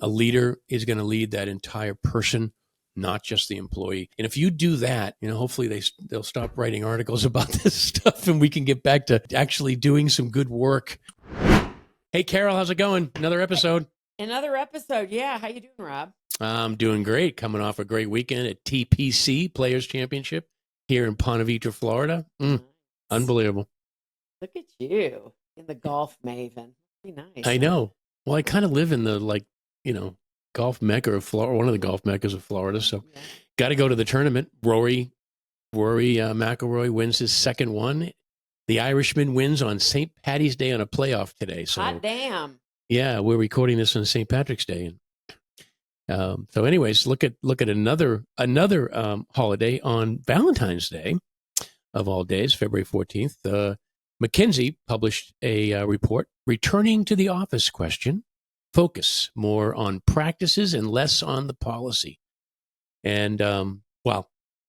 A leader is going to lead that entire person, not just the employee. And if you do that, hopefully they'll stop writing articles about this stuff and we can get back to actually doing some good work. Hey, Carol, how's it going? Another episode. Yeah. How you doing, Rob? I'm doing great. Coming off a great weekend at TPC Players Championship here in Ponte Vedra, Florida. Nice. Unbelievable. Look at you in the golf maven. Pretty nice. I know. Well, I kind of live in the golf mecca of Florida, one of the golf meccas of Florida. So got to go to the tournament. Rory McIlroy wins his second one. The Irishman wins on St. Paddy's Day on a playoff today. So hot damn. Yeah, we're recording this on St. Patrick's Day. So anyways, look at another holiday on Valentine's Day of all days, February 14th. McKinsey published a report, Returning to the Office question, focus more on practices and less on the policy. And,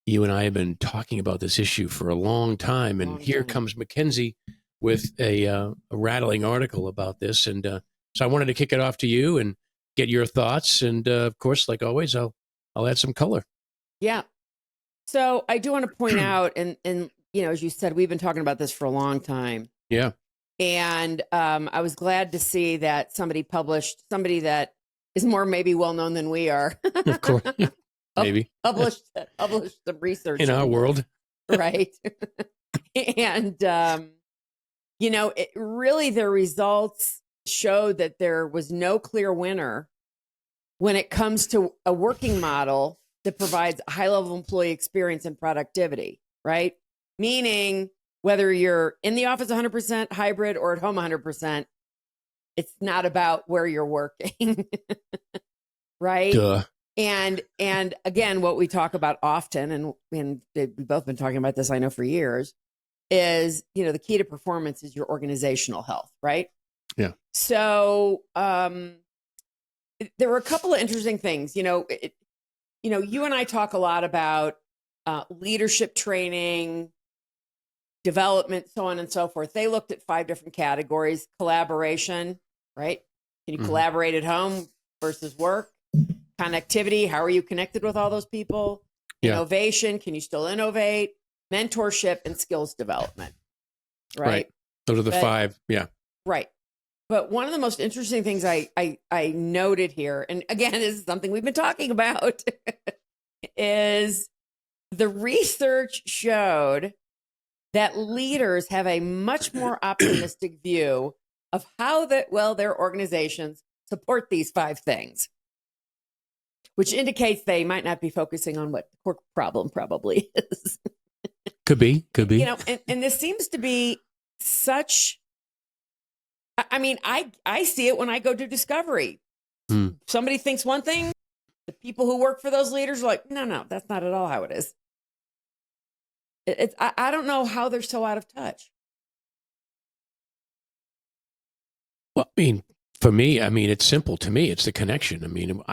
you and I have been talking about this issue for a long time, and here comes McKinsey with a rattling article about this. And so I wanted to kick it off to you and get your thoughts. And, of course, like always, I'll add some color. Yeah. So I do want to point out, and as you said, we've been talking about this for a long time. Yeah. And I was glad to see that somebody that is more maybe well-known than we are. Of course. Maybe. published some research. In our world. Right. And, really their results showed that there was no clear winner when it comes to a working model that provides a high-level employee experience and productivity, right? Meaning, whether you're in the office 100% hybrid or at home 100%, it's not about where you're working, right? Duh. And again, what we talk about often, and we've both been talking about this, I know, for years, is, the key to performance is your organizational health, right? Yeah. So there were a couple of interesting things. You and I talk a lot about leadership training, development, so on and so forth. They looked at 5 different categories. Collaboration, right? Can you collaborate at home versus work? Connectivity, how are you connected with all those people? Yeah. Innovation, can you still innovate? Mentorship and skills development, right? Those are the 5, yeah. Right. But one of the most interesting things I noted here, and again, this is something we've been talking about, is the research showed that leaders have a much more optimistic view of how their organizations support these 5 things, which indicates they might not be focusing on what the core problem probably is. Could be. And this seems to be such, I see it when I go do discovery. Somebody thinks one thing, the people who work for those leaders are like, no, that's not at all how it is. I don't know how they're so out of touch. Well, for me, it's simple. To me, it's the connection.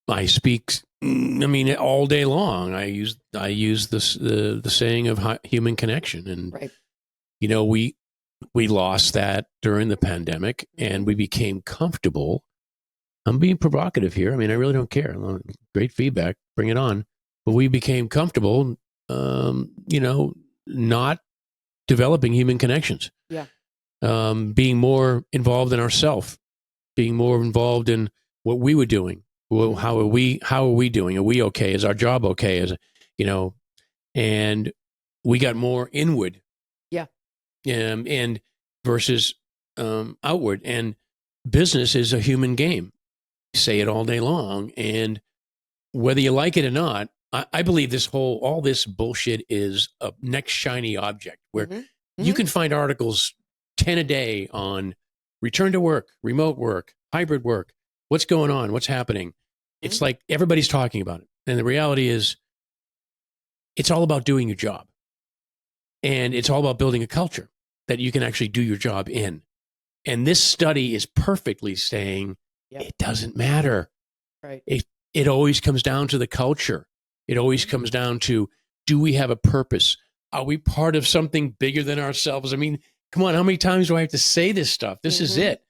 I speak, all day long. I use the saying of human connection, and right. We lost that during the pandemic, and we became comfortable. I'm being provocative here. I really don't care. Great feedback, bring it on. But we became comfortable, not developing human connections. Yeah. Being more involved in ourselves, being more involved in what we were doing. Well, how are we doing? Are we okay? Is our job okay? And we got more inward. Yeah. And versus outward. And business is a human game. Say it all day long. And whether you like it or not, I believe all this bullshit is a next shiny object where you can find articles 10 a day on return to work, remote work, hybrid work. What's going on? What's happening? It's like everybody's talking about it. And the reality is it's all about doing your job. And it's all about building a culture that you can actually do your job in. And this study is perfectly saying it doesn't matter. Right. It always comes down to the culture. It always comes down to, do we have a purpose? Are we part of something bigger than ourselves? Come on, how many times do I have to say this stuff? This is it.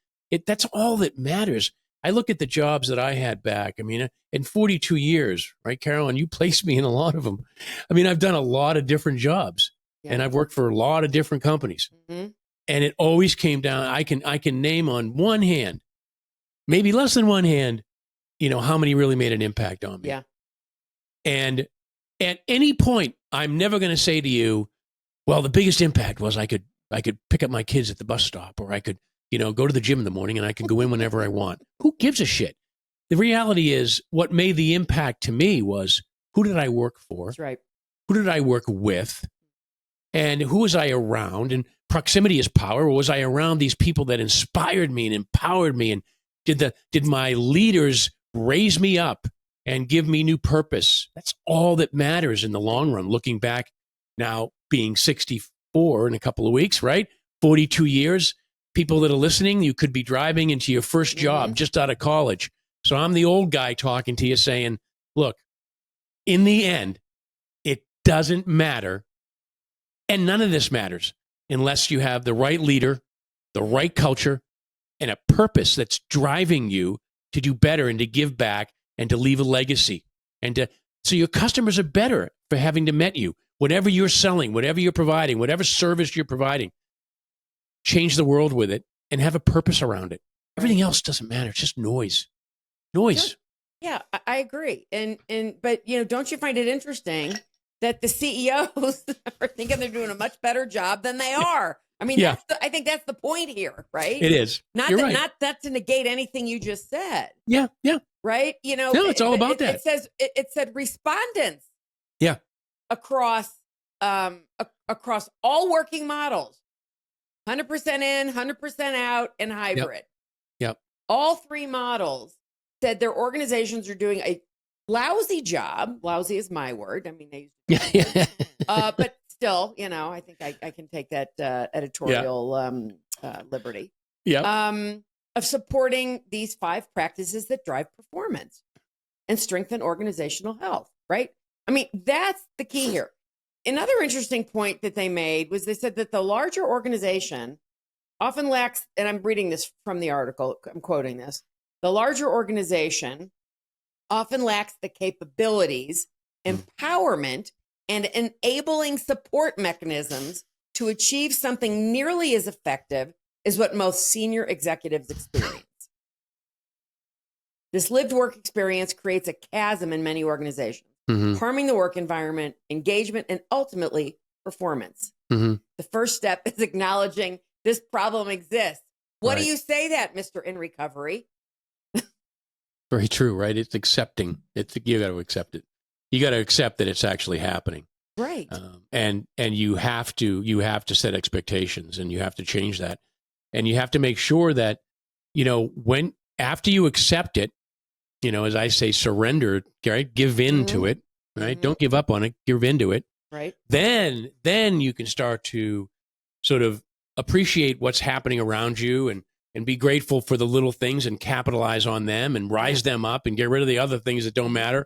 That's all that matters. I look at the jobs that I had back. I mean, in 42 years, right, Carolyn, you placed me in a lot of them. I mean, I've done a lot of different jobs and I've worked for a lot of different companies. Mm-hmm. And it always came down, I can name on one hand, maybe less than one hand, how many really made an impact on me. Yeah. And at any point, I'm never going to say to you, well, the biggest impact was I could pick up my kids at the bus stop, or I could, go to the gym in the morning and I can go in whenever I want. Who gives a shit? The reality is what made the impact to me was, who did I work for? That's right. Who did I work with? And who was I around? And proximity is power. Or was I around these people that inspired me and empowered me? And did my leaders raise me up and give me new purpose? That's all that matters in the long run. Looking back now, being 64 in a couple of weeks, right? 42 years. People that are listening, you could be driving into your first job just out of college. So I'm the old guy talking to you saying, look, in the end, it doesn't matter. And none of this matters unless you have the right leader, the right culture, and a purpose that's driving you to do better and to give back and to leave a legacy. So your customers are better for having to met you. Whatever you're selling, whatever you're providing, whatever service you're providing, change the world with it and have a purpose around it. Everything else doesn't matter. It's just noise. Noise. Yeah, I agree. But don't you find it interesting that the CEOs are thinking they're doing a much better job than they are? I mean, I think that's the point here, right? It is. Not You're that, right. not that to negate anything you just said. Yeah. Right? No, it's all about that. It said respondents. Yeah. Across all working models, 100% in, 100% out, and hybrid. Yep. All three models said their organizations are doing a lousy job. Lousy is my word. I mean, they use but still, I think I can take that editorial liberty. Yeah. Of supporting these 5 practices that drive performance and strengthen organizational health, right? I mean, that's the key here. Another interesting point that they made was they said that the larger organization often lacks, and I'm reading this from the article, I'm quoting this, the larger organization often lacks the capabilities, empowerment, and enabling support mechanisms to achieve something nearly as effective as what most senior executives experience. This lived work experience creates a chasm in many organizations, harming the work environment, engagement, and ultimately performance. The first step is acknowledging this problem exists. What do you say that, Mr. In Recovery? Very true, right? It's accepting. You got to accept it. You got to accept that it's actually happening. Right. And you have to set expectations, and you have to change that. And you have to make sure that, after you accept it, as I say, surrender, right? Give in to it, right? Don't give up on it. Give into it. Right. Then you can start to sort of appreciate what's happening around you and be grateful for the little things and capitalize on them and rise them up and get rid of the other things that don't matter.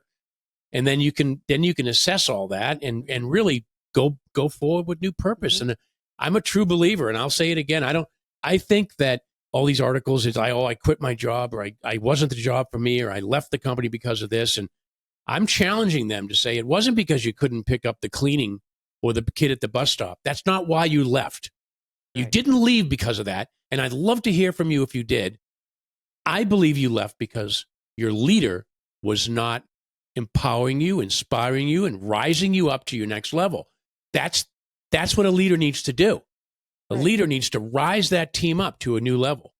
And then you can assess all that and really go forward with new purpose. And I'm a true believer, and I'll say it again. I think that all these articles is I quit my job, or I wasn't the job for me, or I left the company because of this. And I'm challenging them to say it wasn't because you couldn't pick up the cleaning or the kid at the bus stop. That's not why you left. You didn't leave because of that. And I'd love to hear from you if you did. I believe you left because your leader was not empowering you, inspiring you, and rising you up to your next level. That's what a leader needs to do. A leader needs to rise that team up to a new level.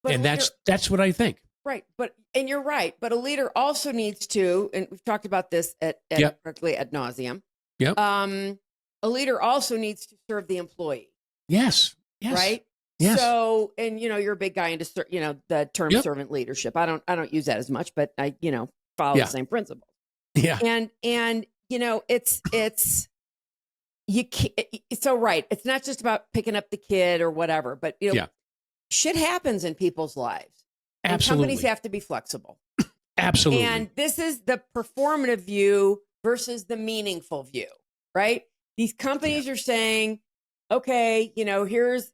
But and that's what I think. Right. And you're right. But a leader also needs to, and we've talked about this practically ad nauseum. Yep. A leader also needs to serve the employee. Yes. Right. Yes. So, and you're a big guy into the term servant leadership. I don't use that as much, but I follow the same principle. Yeah. And it's you can't, so right. It's not just about picking up the kid or whatever, but shit happens in people's lives. And Absolutely. companies have to be flexible. Absolutely. And this is the performative view versus the meaningful view, right? These companies are saying, okay, here's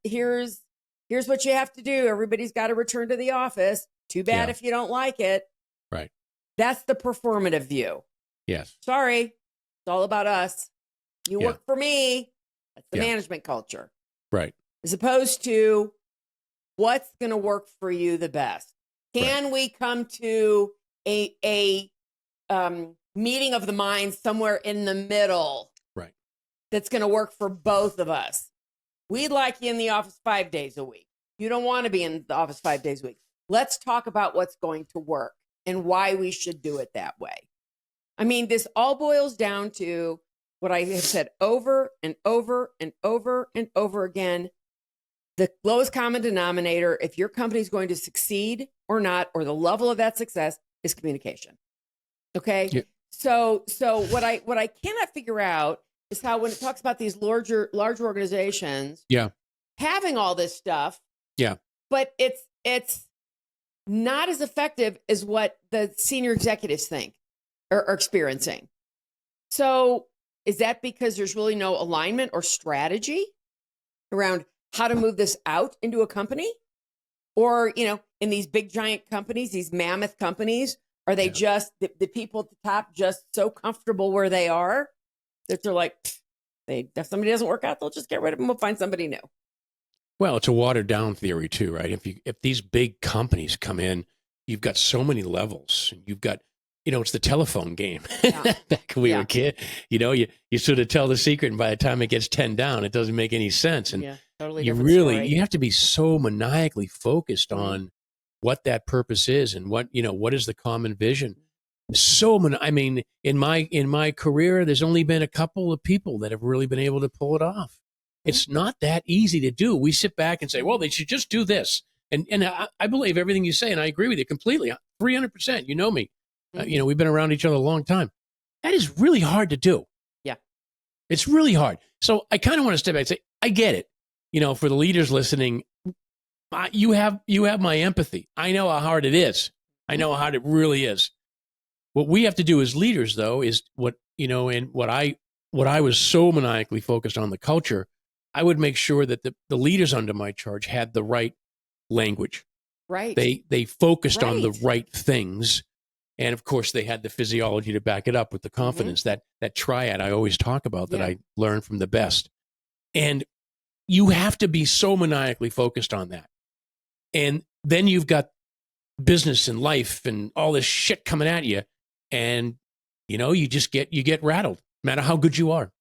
what you have to do. Everybody's got to return to the office. Too bad Yeah. if you don't like it. Right. That's the performative view. Yes. Sorry, it's all about us. You Yeah. work for me. That's the Yeah. management culture. Right. As opposed to what's going to work for you the best. Can Right. we come to a meeting of the minds somewhere in the middle? Right. That's going to work for both of us. We'd like you in the office 5 days a week. You don't want to be in the office 5 days a week. Let's talk about what's going to work and why we should do it that way. I mean, this all boils down to what I have said over and over and over and over again. The lowest common denominator, if your company is going to succeed or not, or the level of that success, is communication. Okay. Yeah. So what I cannot figure out is how, when it talks about these large organizations, Yeah. having all this stuff, Yeah. but it's not as effective as what the senior executives think or are experiencing. So is that because there's really no alignment or strategy around how to move this out into a company? Or, in these big giant companies, these mammoth companies, are they just the people at the top just so comfortable where they are that they're like, if somebody doesn't work out, they'll just get rid of them. We'll find somebody new. Well, it's a watered down theory too, right? If these big companies come in, you've got so many levels. You've got, it's the telephone game. Yeah. Back when we were a kid, you sort of tell the secret, and by the time it gets 10 down, it doesn't make any sense. And Totally you different really, story. you have to be so maniacally focused on what that purpose is and what is the common vision. I mean, in my career, there's only been a couple of people that have really been able to pull it off. It's not that easy to do. We sit back and say, well, they should just do this. And I believe everything you say, and I agree with you completely, 300%. You know me. We've been around each other a long time. That is really hard to do. Yeah. It's really hard. So I kind of want to step back and say, I get it. For the leaders listening, you have my empathy. I know how hard it is. I know how hard it really is. What we have to do as leaders, though, is what I was so maniacally focused on the culture. I would make sure that the leaders under my charge had the right language. Right. They focused on the right things. And of course, they had the physiology to back it up with the confidence, that triad I always talk about that I learned from the best. And you have to be so maniacally focused on that. And then you've got business and life and all this shit coming at you. And, you get rattled, no matter how good you are.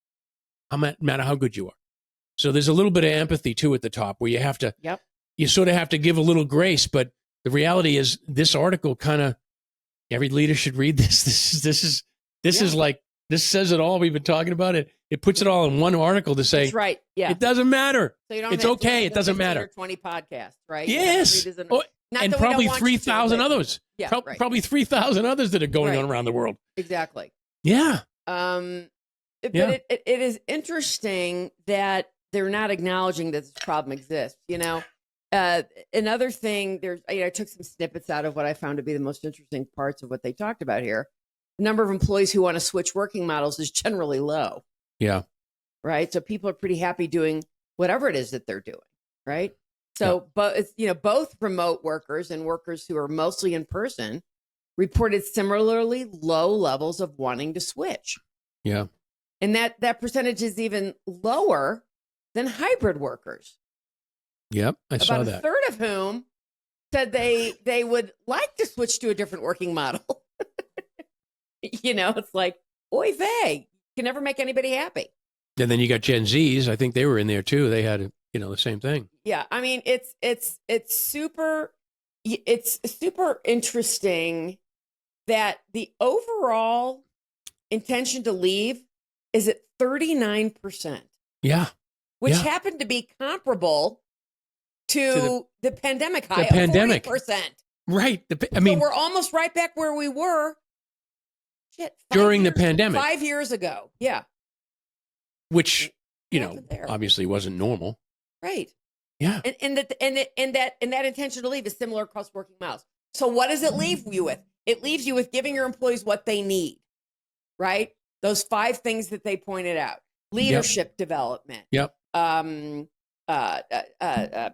No matter how good you are. So there's a little bit of empathy too at the top where you have to, you sort of have to give a little grace. But the reality is this article every leader should read this. This is like, this says it all. We've been talking about it. It puts it all in one article to say, that's right. Yeah. It doesn't matter. So you don't it's have okay. It doesn't matter. 20 podcasts, right? Yes. And probably 3,000 others. Yeah. Probably 3,000 others that are going on around the world. Exactly. Yeah. But it is interesting that they're not acknowledging that this problem exists. Another thing, I took some snippets out of what I found to be the most interesting parts of what they talked about here. The number of employees who want to switch working models is generally low. Yeah. Right. So people are pretty happy doing whatever it is that they're doing. Right. So, both remote workers and workers who are mostly in person reported similarly low levels of wanting to switch. Yeah. And that percentage is even lower than hybrid workers. Yep. I saw that. About a third of whom said they would like to switch to a different working model. It's like, oy vey, you can never make anybody happy. And then you got Gen Zs. I think they were in there too. They had, the same thing. Yeah. I mean, it's super interesting that the overall intention to leave is at 39%. Yeah. Which happened to be comparable to the pandemic high of 40%. Right. So we're almost right back where we were. During the pandemic. 5 years ago. Yeah. Which, obviously wasn't normal. Right. Yeah. And that intention to leave is similar across working miles. So what does it leave you with? It leaves you with giving your employees what they need, right? Those 5 things that they pointed out. Leadership development. Yep.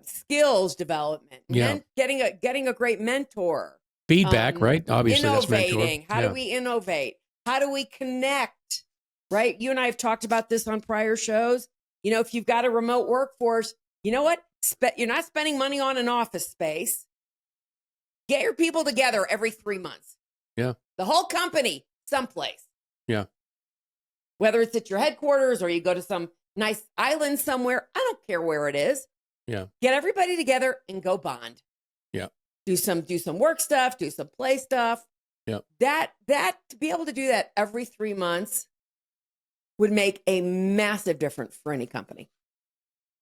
skills development, Yeah. getting a great mentor, Feedback, right? Obviously, that's mentor. innovating. How do we innovate? How do we connect? Right? You and I have talked about this on prior shows. If you've got a remote workforce, you know what? You're not spending money on an office space. Get your people together every 3 months. Yeah. The whole company, someplace. Yeah. Whether it's at your headquarters or you go to some nice island somewhere, I don't care where it is. Yeah. Get everybody together and go bond. Yeah. Do some work stuff, do some play stuff. Yeah. That to be able to do that every 3 months would make a massive difference for any company.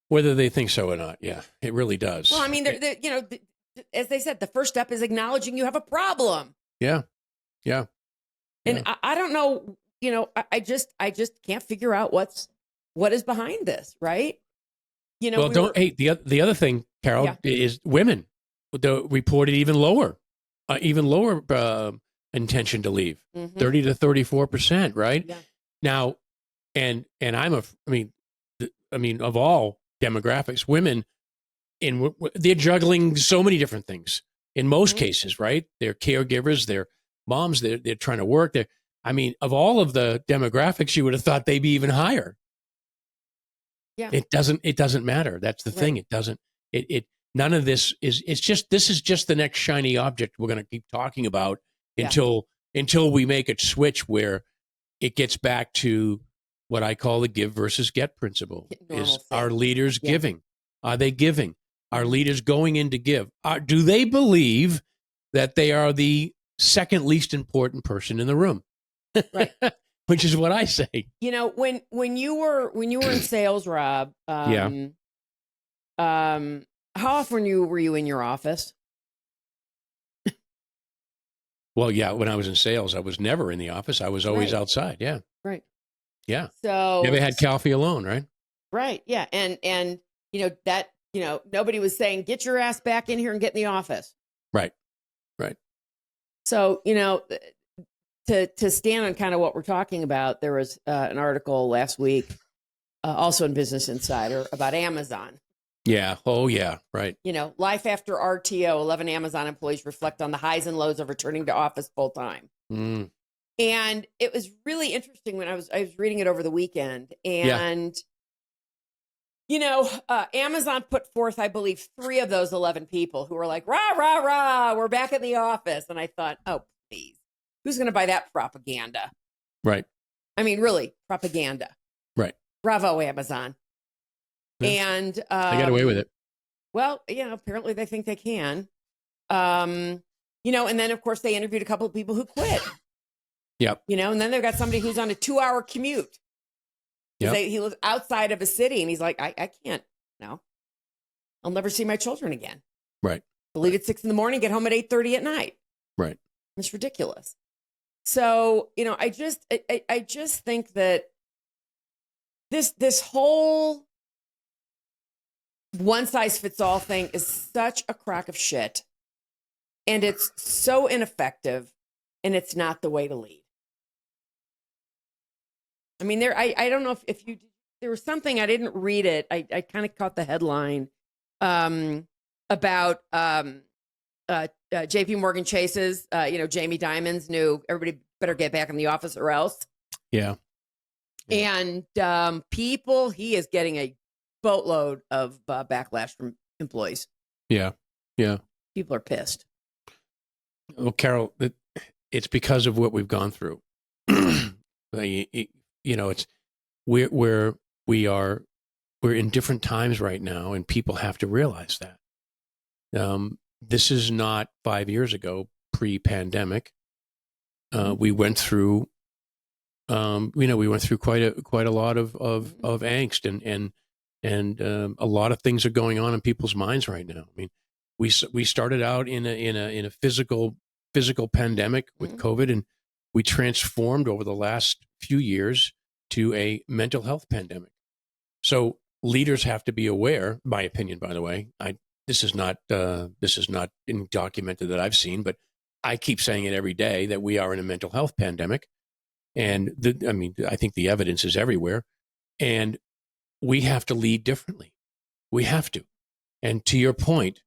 Whether they think so or not. Yeah, it really does. Well, I mean, as they said, the first step is acknowledging you have a problem. Yeah. Yeah. And I don't know, I just can't figure out what is behind this, right? Well, the other thing, Carol, is women reported even lower intention to leave, 30 to 34%, right? Yeah. Now, and of all demographics, women they're juggling so many different things in most cases, right? They're caregivers, they're moms, they're trying to work. Of all of the demographics, you would have thought they'd be even higher. Yeah. It doesn't matter. That's the thing. It doesn't, none of this this is just the next shiny object we're going to keep talking about until we make a switch where it gets back to what I call the give versus get principle. Is our leaders giving? Are they giving? Are leaders going in to give? Do they believe that they are the second least important person in the room? Right. Which is what I say. When you were in sales, Rob, how often were you in your office? Well, yeah, when I was in sales, I was never in the office. I was always outside. Yeah. Right. Yeah. So never had coffee alone, right? Right. Yeah. And nobody was saying, get your ass back in here and get in the office. Right. Right. So, to stand on kind of what we're talking about, there was an article last week, also in Business Insider, about Amazon. Yeah. Oh, yeah. Right. Life after RTO, 11 Amazon employees reflect on the highs and lows of returning to office full time. Mm. And it was really interesting when I was reading it over the weekend. And, Amazon put forth, I believe, 3 of those 11 people who were like, rah, rah, rah, we're back in the office. And I thought, oh, please, who's going to buy that propaganda? Right. I mean, really, propaganda. Right. Bravo, Amazon. Yeah. And they got away with it. Well, apparently they think they can. And then, of course, they interviewed a couple of people who quit. Yep. And then they've got somebody who's on a 2-hour commute. Yep. He lives outside of a city, and he's like, I can't. No, I'll never see my children again. Right. Leave at 6 a.m, get home at 8:30 at night. Right. It's ridiculous. So, I just think that this whole one size fits all thing is such a crock of shit, and it's so ineffective, and it's not the way to lead. I mean, I don't know if there was something, I didn't read it. I kind of caught the headline about JP Morgan Chase's, Jamie Dimon's new, everybody better get back in the office or else. Yeah. And he is getting a boatload of backlash from employees. Yeah. Yeah. People are pissed. Well, Carol, it's because of what we've gone through. It's we're in different times right now, and people have to realize that. This is not 5 years ago, pre-pandemic. We went through, quite a lot of angst, and a lot of things are going on in people's minds right now. I mean, we started out in a physical pandemic with COVID, and we transformed over the last few years to a mental health pandemic. So leaders have to be aware. My opinion, by the way, this is not documented that I've seen, but I keep saying it every day that we are in a mental health pandemic, and I think the evidence is everywhere, and we have to lead differently. We have to. And to your point,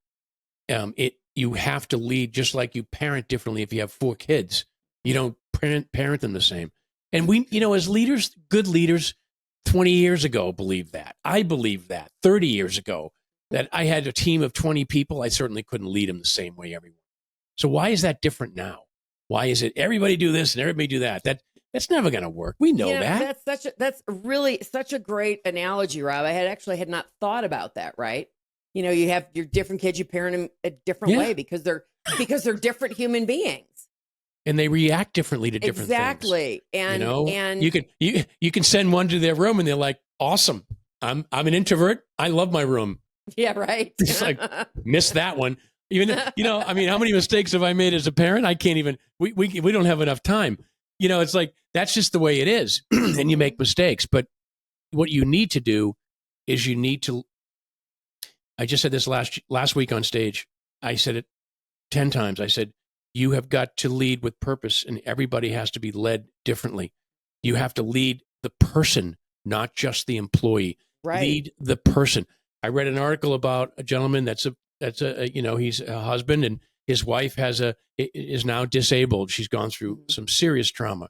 you have to lead just like you parent differently. If you have 4 kids, you don't parent them the same. And we, as leaders, good leaders, 20 years ago believed that. I believed that 30 years ago, that I had a team of 20 people. I certainly couldn't lead them the same way everyone. So why is that different now? Why is it everybody do this and everybody do that? That's never going to work. We know that. That's really such a great analogy, Rob. I had not thought about that. Right? You have your different kids. You parent them a different way because they're different human beings, and they react differently to different things. Exactly. And and you can send one to their room and they're like, awesome. I'm an introvert. I love my room. Yeah, right. It's like, miss that one. Even how many mistakes have I made as a parent? I can't even. We don't have enough time. It's like that's just the way it is, and you make mistakes. But what you need to do is you need to. I just said this last week on stage. I said it 10 times. I said you have got to lead with purpose, and everybody has to be led differently. You have to lead the person, not just the employee. Right. Lead the person. I read an article about a gentleman that's he's a husband, and his wife is now disabled. She's gone through some serious trauma.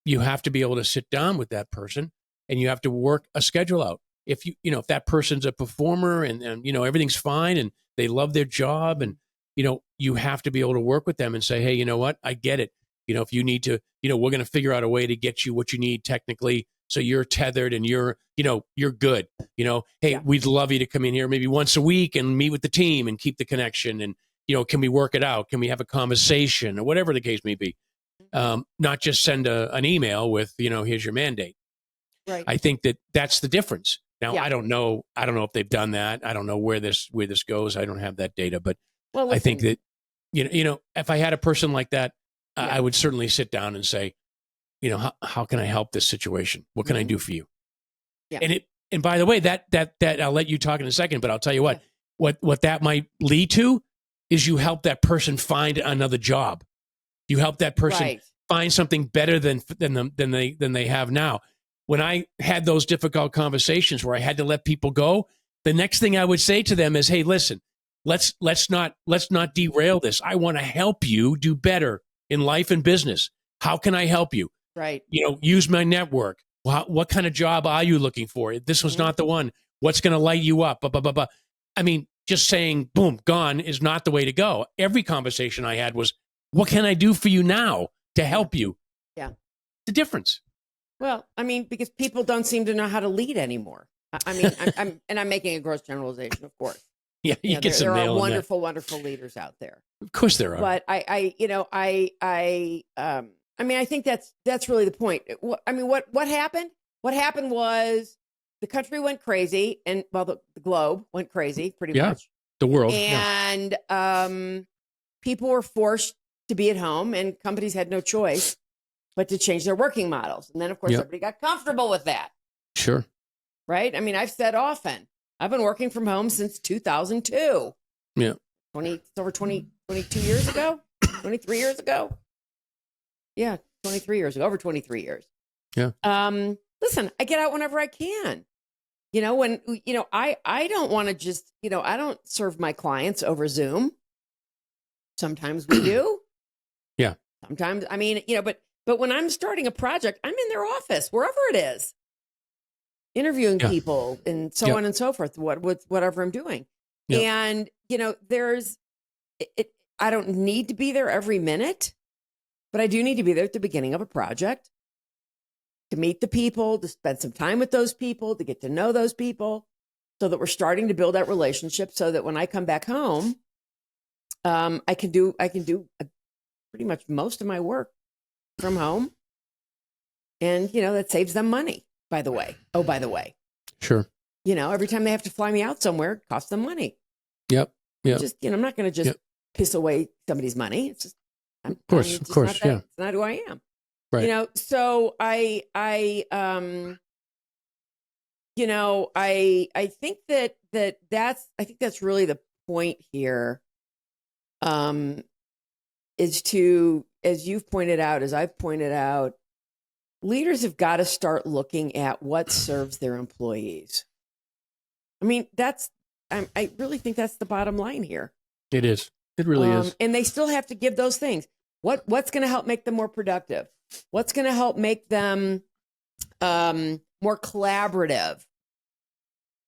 You have to be able to sit down with that person, and you have to work a schedule out. If if that person's a performer and everything's fine and they love their job, and you have to be able to work with them and say, hey, you know what, I get it. If you need to, we're going to figure out a way to get you what you need technically, so you're tethered and you're good. Hey, we'd love you to come in here maybe once a week and meet with the team and keep the connection. And, can we work it out? Can we have a conversation or whatever the case may be? Not just send an email with, here's your mandate. Right. I think that's the difference. Now, I don't know if they've done that. I don't know where this goes. I don't have that data, but I think that, if I had a person like that, I would certainly sit down and say, how can I help this situation? What can I do for you? Yeah. And by the way, that I'll let you talk in a second, but I'll tell you what that might lead to is you help that person find another job. You help that person find something better than they have now. When I had those difficult conversations where I had to let people go, the next thing I would say to them is, hey, listen, let's not derail this. I want to help you do better in life and business. How can I help you? Right. Use my network. What kind of job are you looking for? This was not the one. What's going to light you up? Blah, blah, blah, blah. I mean, just saying, boom, gone is not the way to go. Every conversation I had was, what can I do for you now to help you? Yeah. The difference. Well, I mean, because people don't seem to know how to lead anymore. I mean, I'm making a gross generalization, of course. Yeah, you get some nail there are on wonderful, wonderful leaders out there. Of course there are. But I think that's really the point. I mean, what happened? What happened was the country went crazy, and the globe went crazy, pretty much. The world. And people were forced to be at home, and companies had no choice but to change their working models. And then, of course, everybody got comfortable with that. Sure. Right? I mean, I've said often, I've been working from home since 2002. Yeah. It's over 22 years ago, 23 years ago. Yeah, 23 years ago, over 23 years. Yeah. Listen, I get out whenever I can. I don't want to just, I don't serve my clients over Zoom. Sometimes we do. Yeah. Sometimes, I mean, but when I'm starting a project, I'm in their office, wherever it is, interviewing people and so on and so forth, whatever I'm doing. Yeah. And, I don't need to be there every minute, but I do need to be there at the beginning of a project to meet the people, to spend some time with those people, to get to know those people, so that we're starting to build that relationship, so that when I come back home, I can do pretty much most of my work from home. And, that saves them money, by the way. Oh, by the way. Sure. Every time they have to fly me out somewhere, it costs them money. Yep. Yeah. Just, I'm not going to just piss away somebody's money. It's just, of course. It's not who I am. Right. So I think that's really the point here. Is to, as you've pointed out, as I've pointed out, leaders have got to start looking at what serves their employees. I mean, I really think that's the bottom line here. It is. It really is. And they still have to give those things. What's going to help make them more productive? What's going to help make them more collaborative?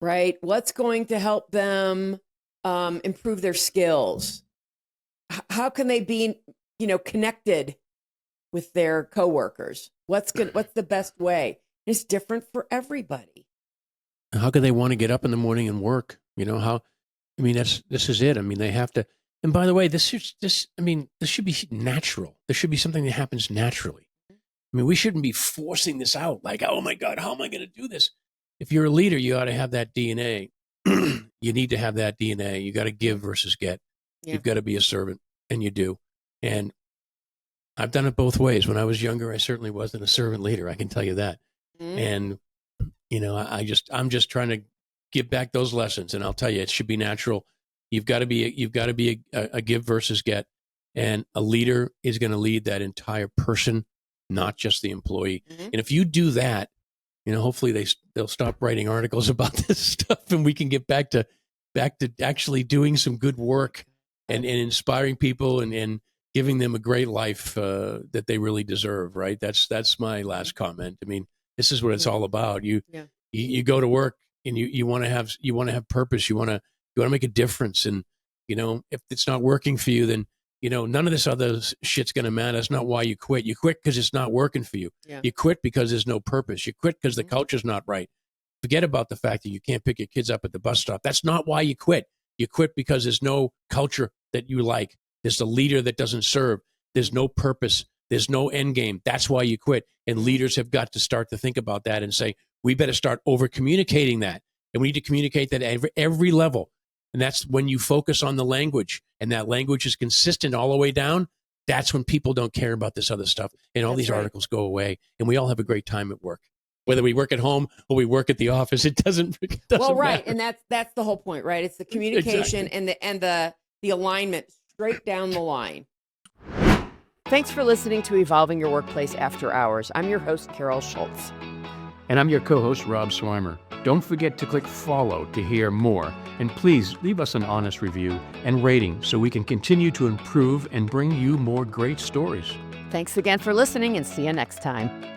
Right? What's going to help them improve their skills? How can they be, connected with their coworkers? What's the best way? It's different for everybody. How can they want to get up in the morning and work? This is it. I mean, they have to. And by the way, this should be natural. This should be something that happens naturally. I mean, we shouldn't be forcing this out. Like, oh my God, how am I going to do this? If you're a leader, you ought to have that DNA. You need to have that DNA. You got to give versus get. Yeah. You've got to be a servant, and you do. And I've done it both ways. When I was younger, I certainly wasn't a servant leader. I can tell you that. And I'm just trying to give back those lessons. And I'll tell you, it should be natural. You've got to be a give versus get, and a leader is going to lead that entire person, not just the employee. And if you do that, hopefully they'll stop writing articles about this stuff, and we can get back to actually doing some good work and inspiring people and giving them a great life that they really deserve. Right? That's my last comment. I mean, this is what it's all about. You go to work and you want to have purpose. You want to make a difference. And if it's not working for you, then none of this other shit's going to matter. That's not why you quit. You quit because it's not working for you. Yeah. You quit because there's no purpose. You quit because the culture's not right. Forget about the fact that you can't pick your kids up at the bus stop. That's not why you quit. You quit because there's no culture that you like. There's a leader that doesn't serve. There's no purpose. There's no end game. That's why you quit. And leaders have got to start to think about that and say, we better start over communicating that. And we need to communicate that at every level. And that's when you focus on the language, and that language is consistent all the way down. That's when people don't care about this other stuff, and all these articles go away, and we all have a great time at work. Whether we work at home or we work at the office, it doesn't right, matter. And that's the whole point, right? It's the communication and the alignment straight down the line. Thanks for listening to Evolving Your Workplace After Hours. I'm your host, Carol Schultz. And I'm your co-host, Rob Swymer. Don't forget to click follow to hear more. And please leave us an honest review and rating so we can continue to improve and bring you more great stories. Thanks again for listening, and see you next time.